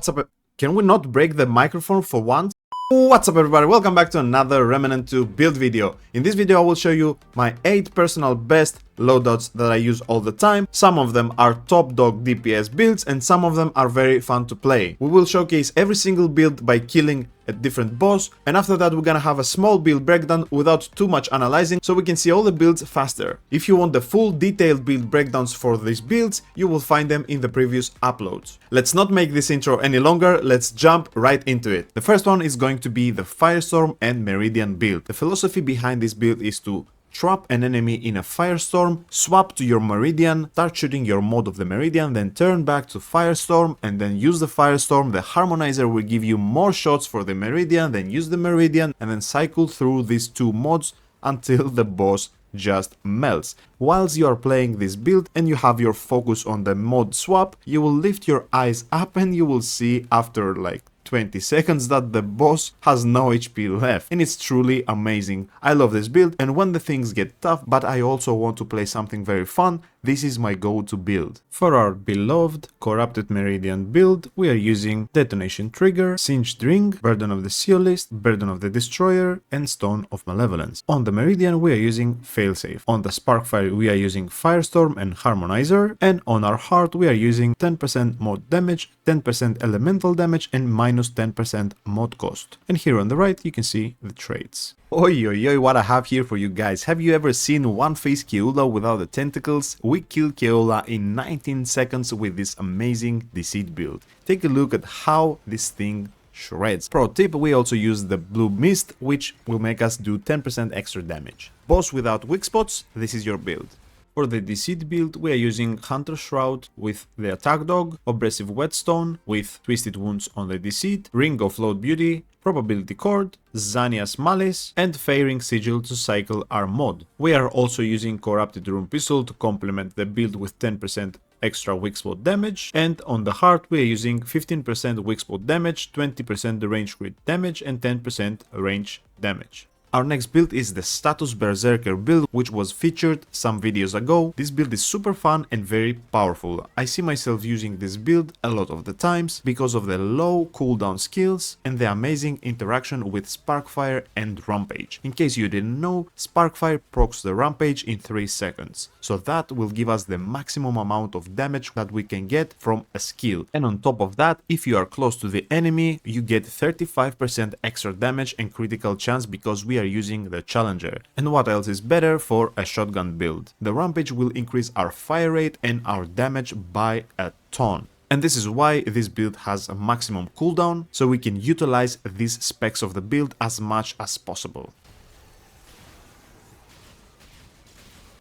What's up? Can we not break the microphone for once? What's up everybody, welcome back to another Remnant 2 build video. In this video I will show you my 8 personal best loadouts that I use all the time. Some of them are top dog DPS builds and some of them are very fun to play. We will showcase every single build by killing a different boss, and after that we're gonna have a small build breakdown without too much analyzing so we can see all the builds faster. If you want the full detailed build breakdowns for these builds, you will find them in the previous uploads. Let's not make this intro any longer, let's jump right into it. The first one is going to be the Firestorm and Meridian build. The philosophy behind this build is to trap an enemy in a firestorm, swap to your Meridian, start shooting your mod of the Meridian, then turn back to Firestorm and then use the Firestorm. The Harmonizer will give you more shots for the Meridian, then use the Meridian and then cycle through these two mods until the boss just melts. Whilst you are playing this build and you have your focus on the mod swap, you will lift your eyes up and you will see after like 20 seconds that the boss has no HP left, and it's truly amazing. I love this build, and when the things get tough but I also want to play something very fun, this is my go-to build. For our beloved Corrupted Meridian build, we are using Detonation Trigger, Singed Ring, Burden of the Seolist, Burden of the Destroyer, and Stone of Malevolence. On the Meridian we are using Failsafe. On the Sparkfire we are using Firestorm and Harmonizer, and on our Heart we are using 10% mod damage, 10% elemental damage, and minus 10% mod cost. And here on the right you can see the traits. Oi oi oi, what I have here for you guys. Have you ever seen One Face Keula without the tentacles? We killed Keula in 19 seconds with this amazing Deceit build. Take a look at how this thing shreds. Pro tip, we also use the Blue Mist, which will make us do 10% extra damage. Boss without weak spots, this is your build. For the Deceit build, we are using Hunter Shroud with the Attack Dog, Abrasive Whetstone with Twisted Wounds on the Deceit, Ring of Load Beauty, Probability Cord, Xania's Malice, and Fairing Sigil to cycle our mod. We are also using Corrupted Rune Pistol to complement the build with 10% extra weak spot damage, and on the Heart we are using 15% weak spot damage, 20% the range crit damage, and 10% range damage. Our next build is the Status Berserker build, which was featured some videos ago. This build is super fun and very powerful. I see myself using this build a lot of the times because of the low cooldown skills and the amazing interaction with Sparkfire and Rampage. In case you didn't know, Sparkfire procs the Rampage in 3 seconds, so that will give us the maximum amount of damage that we can get from a skill. And on top of that, if you are close to the enemy, you get 35% extra damage and critical chance because we are using the Challenger. And what else is better for a shotgun build? The Rampage will increase our fire rate and our damage by a ton. And this is why this build has a maximum cooldown, so we can utilize these specs of the build as much as possible.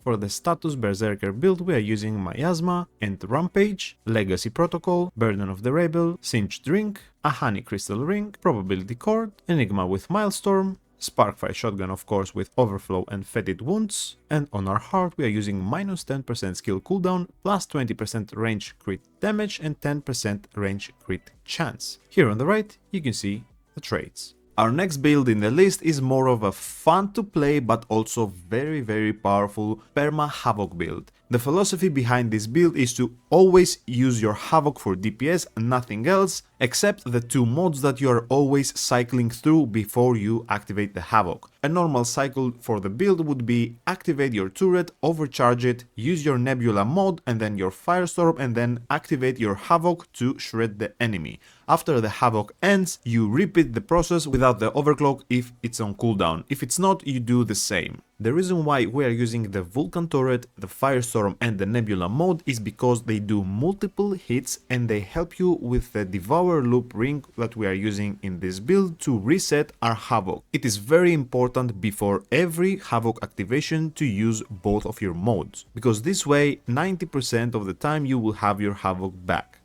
For the Status Berserker build, we are using Miasma and Rampage, Legacy Protocol, Burden of the Rebel, Singed Ring, a Honey Crystal Ring, Probability Cord, Enigma with Milestorm, Sparkfire Shotgun of course with Overflow and Fetid Wounds, and on our Heart we are using minus 10% skill cooldown, plus 20% range crit damage and 10% range crit chance. Here on the right you can see the traits. Our next build in the list is more of a fun to play but also very powerful Perma Havoc build. The philosophy behind this build is to always use your Havoc for DPS and nothing else, except the 2 mods that you are always cycling through before you activate the Havoc. A normal cycle for the build would be activate your turret, overcharge it, use your Nebula mod and then your Firestorm, and then activate your Havoc to shred the enemy. After the Havoc ends, you repeat the process without the overclock if it's on cooldown. If it's not, you do the same. The reason why we are using the Vulcan turret, the Firestorm and the Nebula mode is because they do multiple hits and they help you with the Devour Loop ring that we are using in this build to reset our Havoc. It is very important before every Havoc activation to use both of your modes, because this way 90% of the time you will have your Havoc back.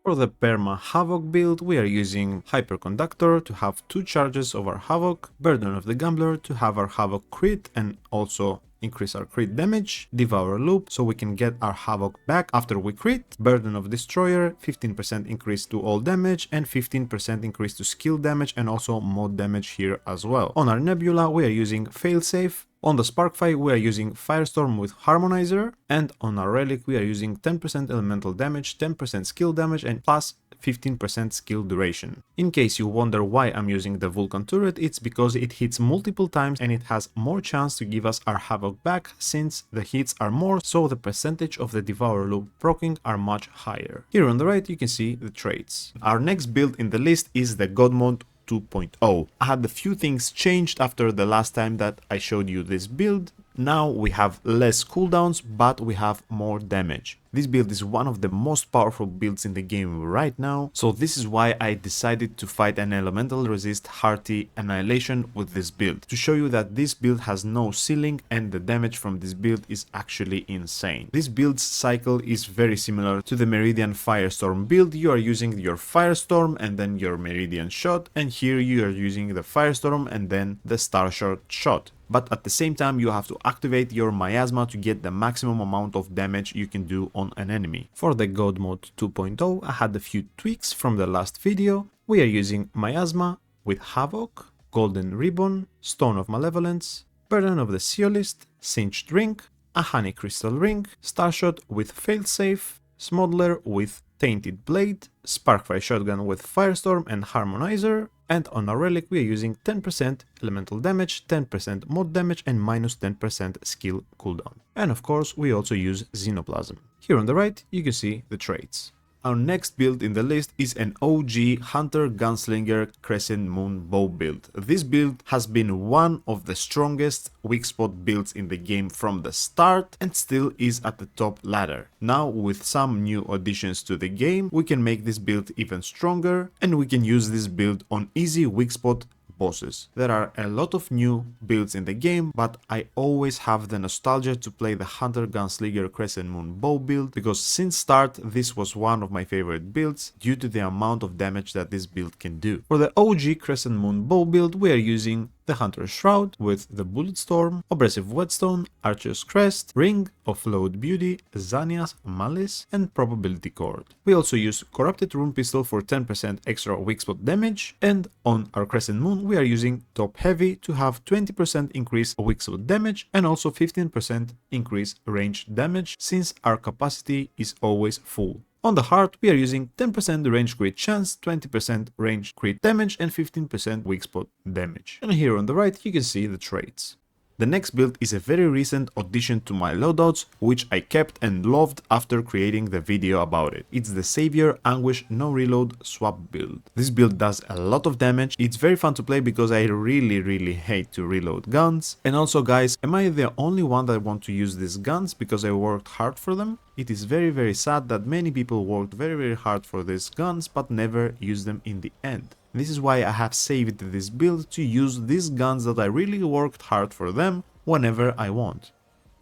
For the Perma Havoc build, we are using Hyperconductor to have 2 charges of our Havoc, Burden of the Gambler to have our Havoc crit and also increase our crit damage, Devour Loop so we can get our Havoc back after we crit, Burden of Destroyer, 15% increase to all damage and 15% increase to skill damage and also mod damage here as well. On our Nebula we are using Failsafe, On the Sparkfire we are using Firestorm with Harmonizer, and on our Relic we are using 10% elemental damage, 10% skill damage and plus 15% skill duration. In case you wonder why I'm using the Vulcan turret, it's because it hits multiple times and it has more chance to give us our Havoc back since the hits are more, so the percentage of the Devour loop proccing are much higher. Here on the right you can see the traits. Our next build in the list is the God Mode 2.0. I had a few things changed after the last time that I showed you this build. Now we have less cooldowns, but we have more damage. This build is one of the most powerful builds in the game right now, so this is why I decided to fight an elemental resist hearty annihilation with this build, to show you that this build has no ceiling and the damage from this build is actually insane. This build's cycle is very similar to the Meridian Firestorm build. You are using your Firestorm and then your Meridian shot, and here you are using the Firestorm and then the Starshot shot. But at the same time you have to activate your miasma to get the maximum amount of damage you can do on an enemy. For the God Mode 2.0 I had a few tweaks from the last video. We are using miasma with Havoc, Golden Ribbon, Stone of Malevolence, Burden of the Seolist, Singed Ring, a Honey Crystal Ring, Starshot with Failsafe, Smuggler with Tainted Blade, Sparkfire Shotgun with Firestorm and Harmonizer, and on our Relic we are using 10% elemental damage, 10% mod damage and minus 10% skill cooldown. And of course we also use Xenoplasm. Here on the right you can see the traits. Our next build in the list is an OG Hunter Gunslinger Crescent Moon Bow build. This build has been one of the strongest weak spot builds in the game from the start and still is at the top ladder. Now with some new additions to the game we can make this build even stronger and we can use this build on easy weak spot bosses. There are a lot of new builds in the game, but I always have the nostalgia to play the Hunter Gunslinger Crescent Moon Bow build because since start this was one of my favorite builds due to the amount of damage that this build can do. For the OG Crescent Moon Bow build we are using the Hunter's Shroud with the Bulletstorm, Abrasive Whetstone, Archer's Crest, Ring, Offload Beauty, Xania's Malice and Probability Cord. We also use Corrupted Rune Pistol for 10% extra weak spot damage, and on our Crescent Moon we are using Top Heavy to have 20% increase weak spot damage and also 15% increase range damage since our capacity is always full. On the heart we are using 10% range crit chance, 20% range crit damage and 15% weak spot damage. And here on the right you can see the traits. The next build is a very recent addition to my loadouts, which I kept and loved after creating the video about it. It's the Savior Anguish No Reload Swap build. This build does a lot of damage. It's very fun to play because I really hate to reload guns. And also guys, am I the only one that want to use these guns because I worked hard for them? It is very sad that many people worked very hard for these guns but never used them in the end. This is why I have saved this build to use these guns that I really worked hard for them whenever I want.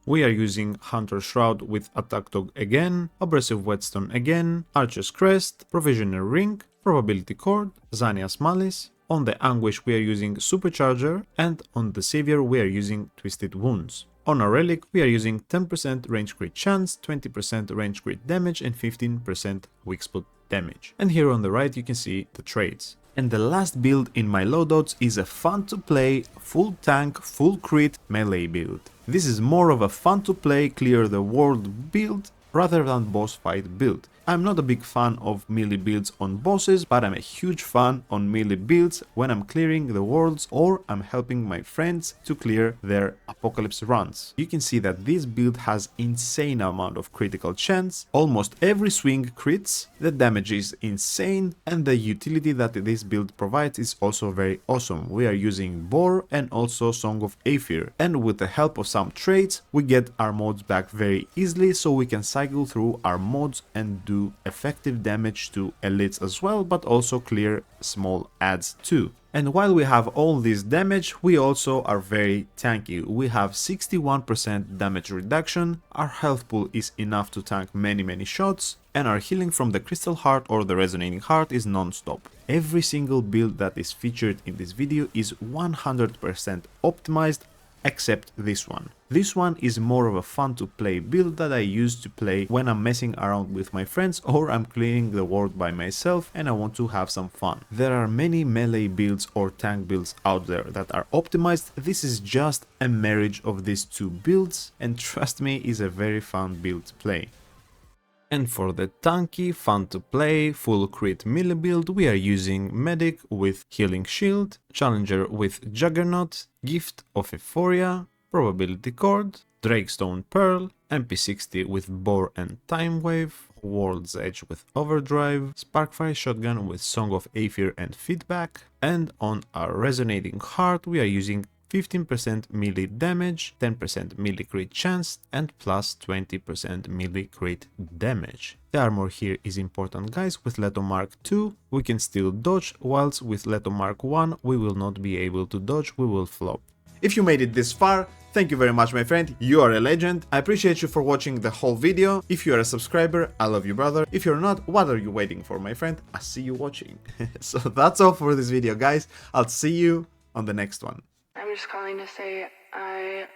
We are using Hunter's Shroud with Attack Dog again, Abrasive Whetstone again, Archer's Crest, Provisioner Ring, Probability Cord, Xania's Malice. On the Anguish we are using Supercharger and on the Savior we are using Twisted Wounds. On our Relic we are using 10% range crit chance, 20% range crit damage and 15% weak spot damage. And here on the right you can see the traits. And the last build in my loadouts is a fun to play, full tank, full crit melee build. This is more of a fun to play, clear the world build rather than boss fight build. I'm not a big fan of melee builds on bosses, but I'm a huge fan on melee builds when I'm clearing the worlds or I'm helping my friends to clear their apocalypse runs. You can see that this build has insane amount of critical chance, almost every swing crits, the damage is insane, and the utility that this build provides is also very awesome. We are using Boar and also Song of Aether, and with the help of some traits we get our mods back very easily, so we can cycle through our mods and do effective damage to elites as well, but also clear small adds too. And while we have all this damage, we also are very tanky. We have 61% damage reduction, our health pool is enough to tank many shots, and our healing from the Crystal Heart or the Resonating Heart is non-stop. Every single build that is featured in this video is 100% optimized except this one. This one is more of a fun to play build that I use to play when I'm messing around with my friends or I'm clearing the world by myself and I want to have some fun. There are many melee builds or tank builds out there that are optimized. This is just a marriage of these two builds and trust me, is a very fun build to play. And for the tanky, fun to play, full crit melee build, we are using Medic with Healing Shield, Challenger with Juggernaut, Gift of Euphoria, Probability Cord, Drakestone Pearl, MP60 with Bore and Time Wave, World's Edge with Overdrive, Sparkfire Shotgun with Song of Aether and Feedback, and on our Resonating Heart we are using 15% melee damage, 10% melee crit chance, and plus 20% melee crit damage. The armor here is important, guys. With Leto Mark 2 we can still dodge, whilst with Leto Mark 1 we will not be able to dodge, we will flop. If you made it this far, thank you very much, my friend, you are a legend. I appreciate you for watching the whole video. If you are a subscriber, I love you, brother. If you're not, what are you waiting for, my friend? I see you watching. So that's all for this video, guys. I'll see you on the next one. I'm just calling to say I